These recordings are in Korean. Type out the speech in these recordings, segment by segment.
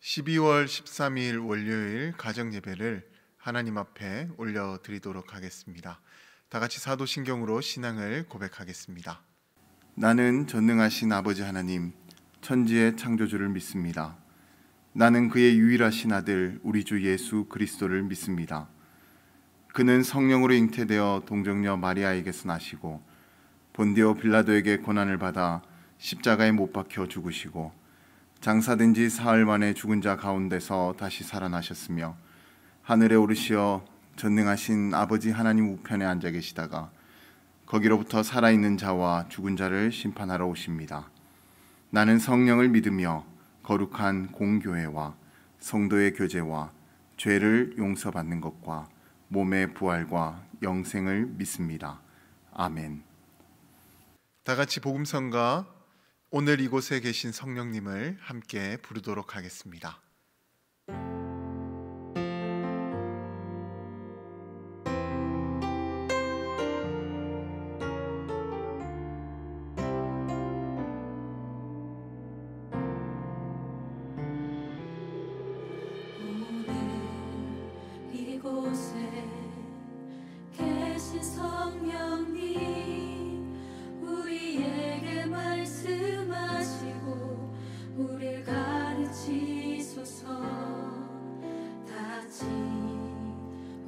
12월 13일 월요일 가정예배를 하나님 앞에 올려드리도록 하겠습니다. 다 같이 사도신경으로 신앙을 고백하겠습니다. 나는 전능하신 아버지 하나님, 천지의 창조주를 믿습니다. 나는 그의 유일하신 아들 우리 주 예수 그리스도를 믿습니다. 그는 성령으로 잉태되어 동정녀 마리아에게서 나시고 본디오 빌라도에게 고난을 받아 십자가에 못 박혀 죽으시고 장사된 지 사흘 만에 죽은 자 가운데서 다시 살아나셨으며 하늘에 오르시어 전능하신 아버지 하나님 우편에 앉아 계시다가 거기로부터 살아있는 자와 죽은 자를 심판하러 오십니다. 나는 성령을 믿으며 거룩한 공교회와 성도의 교제와 죄를 용서받는 것과 몸의 부활과 영생을 믿습니다. 아멘. 다 같이 복음성가 오늘 이곳에 계신 성령님을 함께 부르도록 하겠습니다.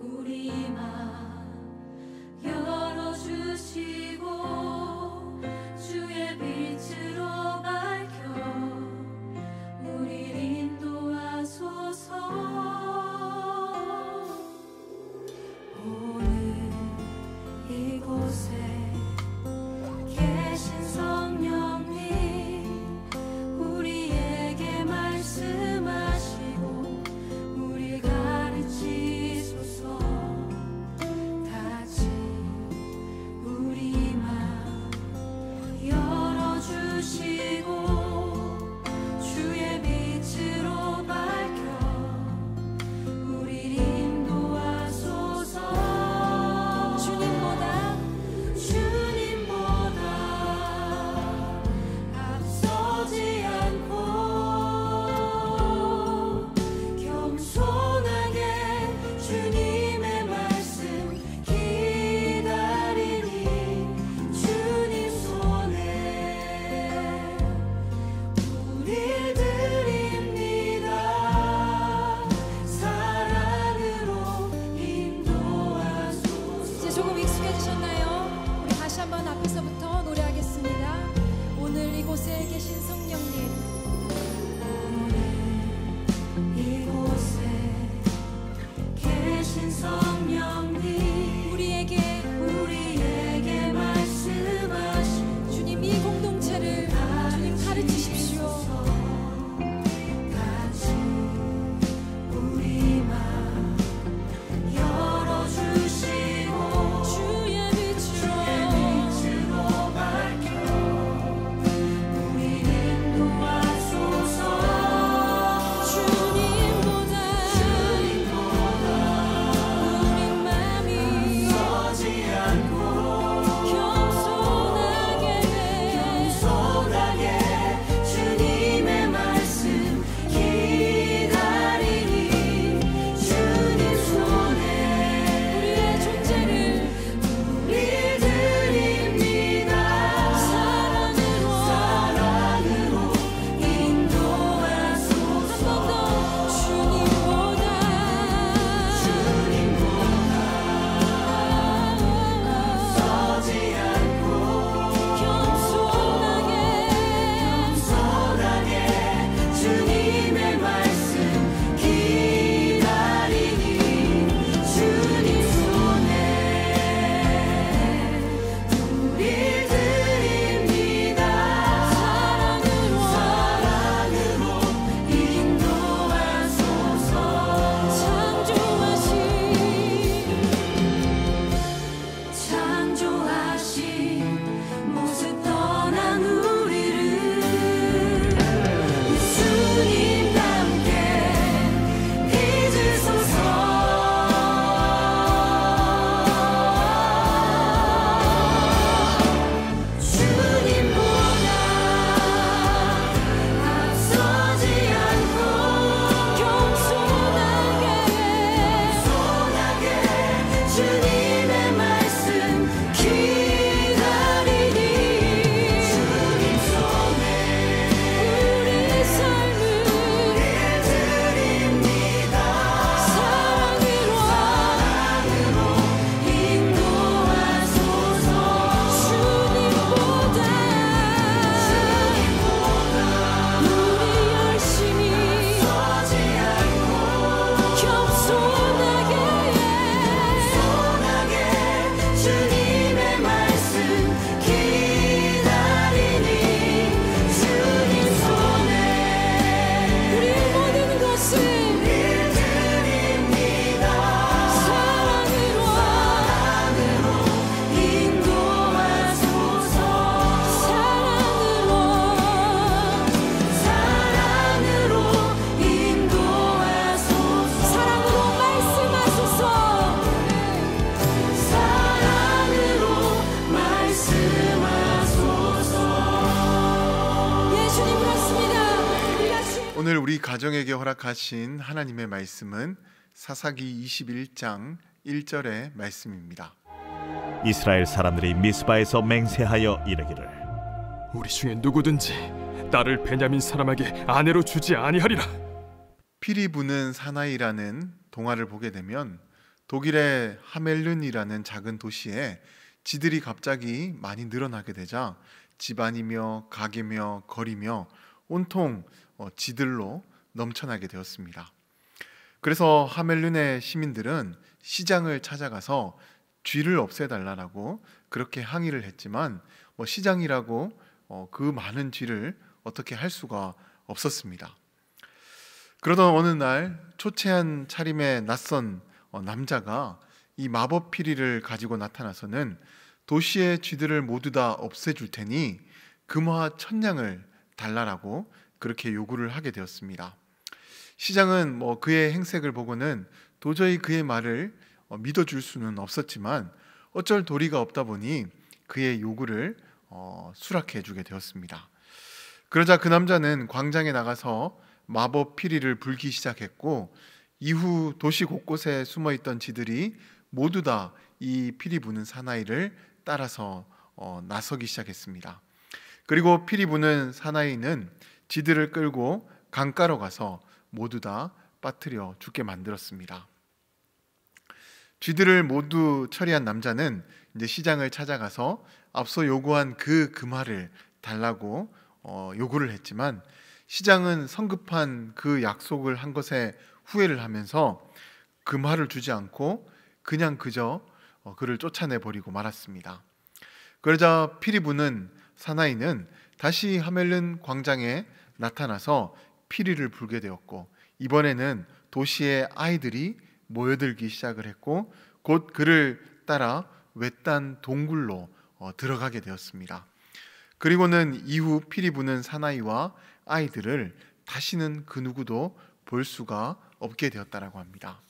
우리 오늘 우리 가정에게 허락하신 하나님의 말씀은 사사기 21장 1절의 말씀입니다. 이스라엘 사람들이 미스바에서 맹세하여 이르기를 우리 중에 누구든지 딸을 베냐민 사람에게 아내로 주지 아니하리라. 피리 부는 사나이라는 동화를 보게 되면 독일의 하멜른이라는 작은 도시에 지들이 갑자기 많이 늘어나게 되자 집안이며 가게며 거리며 온통 지들로 넘쳐나게 되었습니다. 그래서 하멜른의 시민들은 시장을 찾아가서 쥐를 없애달라고 그렇게 항의를 했지만 시장이라고 그 많은 쥐를 어떻게 할 수가 없었습니다. 그러던 어느 날 초췌한 차림의 낯선 남자가 이 마법 피리를 가지고 나타나서는 도시의 쥐들을 모두 다 없애줄 테니 금화 1000냥을 달라라고 그렇게 요구를 하게 되었습니다. 시장은 그의 행색을 보고는 도저히 그의 말을 믿어줄 수는 없었지만 어쩔 도리가 없다 보니 그의 요구를 수락해 주게 되었습니다. 그러자 그 남자는 광장에 나가서 마법 피리를 불기 시작했고 이후 도시 곳곳에 숨어있던 쥐들이 모두 다 이 피리 부는 사나이를 따라서 나서기 시작했습니다. 그리고 피리 부는 사나이는 쥐들을 끌고 강가로 가서 모두 다 빠뜨려 죽게 만들었습니다. 쥐들을 모두 처리한 남자는 이제 시장을 찾아가서 앞서 요구한 그 금화를 달라고 요구를 했지만 시장은 성급한 그 약속을 한 것에 후회를 하면서 금화를 주지 않고 그냥 그저 그를 쫓아내버리고 말았습니다. 그러자 피리 부는 사나이는 다시 하멜른 광장에 나타나서 피리를 불게 되었고 이번에는 도시의 아이들이 모여들기 시작을 했고 곧 그를 따라 외딴 동굴로 들어가게 되었습니다. 그리고는 이후 피리 부는 사나이와 아이들을 다시는 그 누구도 볼 수가 없게 되었다라고 합니다.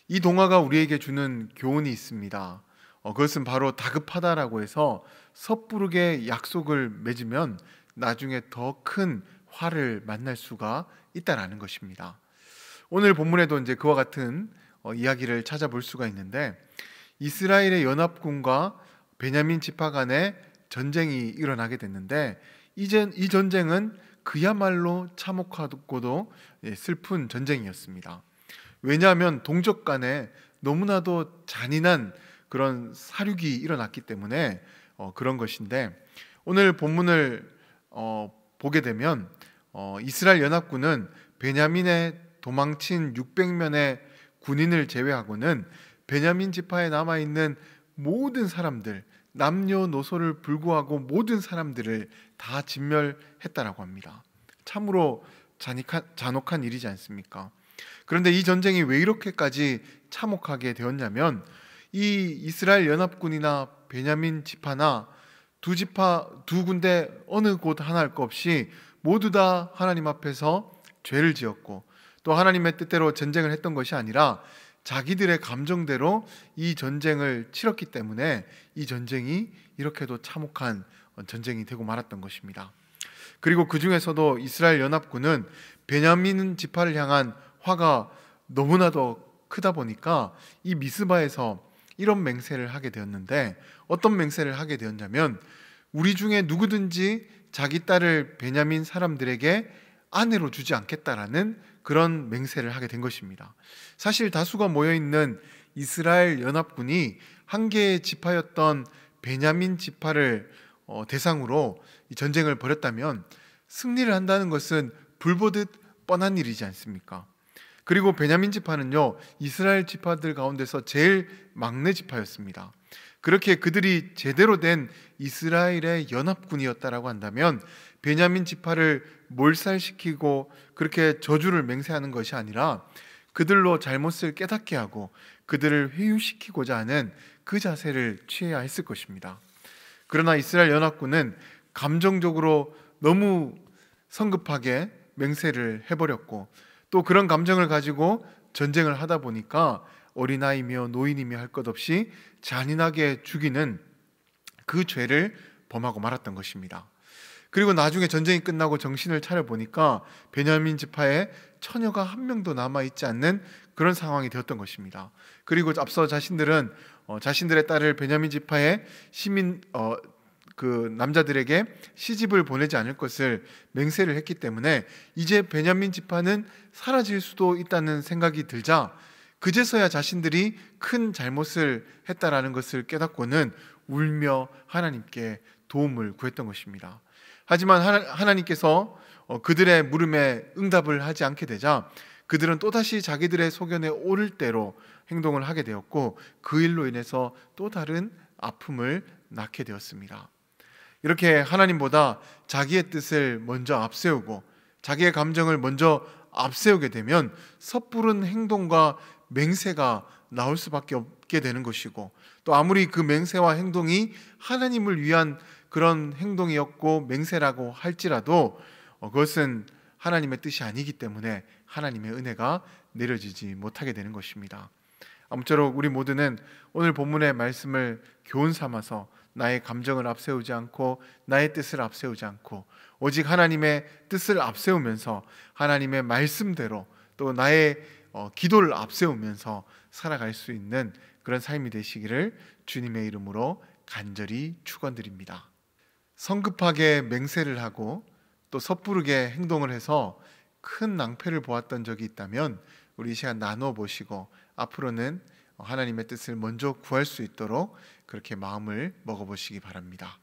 이 동화가 우리에게 주는 교훈이 있습니다. 그것은 바로 다급하다라고 해서 섣부르게 약속을 맺으면 나중에 더 큰 화를 만날 수가 있다라는 것입니다. 오늘 본문에도 이제 그와 같은 이야기를 찾아볼 수가 있는데 이스라엘의 연합군과 베냐민 지파 간에 전쟁이 일어나게 됐는데 이 전쟁은 그야말로 참혹하고도 슬픈 전쟁이었습니다. 왜냐하면 동족 간에 너무나도 잔인한 그런 사륙이 일어났기 때문에 그런 것인데 오늘 본문을 보게 되면 이스라엘 연합군은 베냐민의 도망친 600명의 군인을 제외하고는 베냐민 지파에 남아있는 모든 사람들, 남녀노소를 불구하고 모든 사람들을 다 진멸했다라고 합니다. 참으로 잔혹한 일이지 않습니까? 그런데 이 전쟁이 왜 이렇게까지 참혹하게 되었냐면 이 이스라엘 연합군이나 베냐민 지파나 두 군데 어느 곳 하나 할 것 없이 모두 다 하나님 앞에서 죄를 지었고 또 하나님의 뜻대로 전쟁을 했던 것이 아니라 자기들의 감정대로 이 전쟁을 치렀기 때문에 이 전쟁이 이렇게도 참혹한 전쟁이 되고 말았던 것입니다. 그리고 그 중에서도 이스라엘 연합군은 베냐민 지파를 향한 화가 너무나도 크다 보니까 이 미스바에서 이런 맹세를 하게 되었는데 어떤 맹세를 하게 되었냐면 우리 중에 누구든지 자기 딸을 베냐민 사람들에게 아내로 주지 않겠다라는 그런 맹세를 하게 된 것입니다. 사실 다수가 모여있는 이스라엘 연합군이 한 개의 지파였던 베냐민 지파를 대상으로 이 전쟁을 벌였다면 승리를 한다는 것은 불보듯 뻔한 일이지 않습니까? 그리고 베냐민 지파는요 이스라엘 지파들 가운데서 제일 막내 지파였습니다. 그렇게 그들이 제대로 된 이스라엘의 연합군이었다라고 한다면 베냐민 지파를 몰살시키고 그렇게 저주를 맹세하는 것이 아니라 그들로 잘못을 깨닫게 하고 그들을 회유시키고자 하는 그 자세를 취해야 했을 것입니다. 그러나 이스라엘 연합군은 감정적으로 너무 성급하게 맹세를 해버렸고 또 그런 감정을 가지고 전쟁을 하다 보니까 어린아이며 노인이며 할 것 없이 잔인하게 죽이는 그 죄를 범하고 말았던 것입니다. 그리고 나중에 전쟁이 끝나고 정신을 차려 보니까 베냐민 지파에 처녀가 한 명도 남아 있지 않는 그런 상황이 되었던 것입니다. 그리고 앞서 자신들은 자신들의 딸을 베냐민 지파의 시민 그 남자들에게 시집을 보내지 않을 것을 맹세를 했기 때문에 이제 베냐민 지파는 사라질 수도 있다는 생각이 들자 그제서야 자신들이 큰 잘못을 했다라는 것을 깨닫고는 울며 하나님께 도움을 구했던 것입니다. 하지만 하나님께서 그들의 물음에 응답을 하지 않게 되자 그들은 또다시 자기들의 소견에 오를 대로 행동을 하게 되었고 그 일로 인해서 또 다른 아픔을 낳게 되었습니다. 이렇게 하나님보다 자기의 뜻을 먼저 앞세우고 자기의 감정을 먼저 앞세우게 되면 섣부른 행동과 맹세가 나올 수밖에 없게 되는 것이고 또 아무리 그 맹세와 행동이 하나님을 위한 그런 행동이었고 맹세라고 할지라도 그것은 하나님의 뜻이 아니기 때문에 하나님의 은혜가 내려지지 못하게 되는 것입니다. 아무쪼록 우리 모두는 오늘 본문의 말씀을 교훈 삼아서 나의 감정을 앞세우지 않고 나의 뜻을 앞세우지 않고 오직 하나님의 뜻을 앞세우면서 하나님의 말씀대로 또 나의 기도를 앞세우면서 살아갈 수 있는 그런 삶이 되시기를 주님의 이름으로 간절히 축원드립니다. 성급하게 맹세를 하고 또 섣부르게 행동을 해서 큰 낭패를 보았던 적이 있다면 우리 이 시간 나눠 보시고 앞으로는 하나님의 뜻을 먼저 구할 수 있도록 그렇게 마음을 먹어보시기 바랍니다.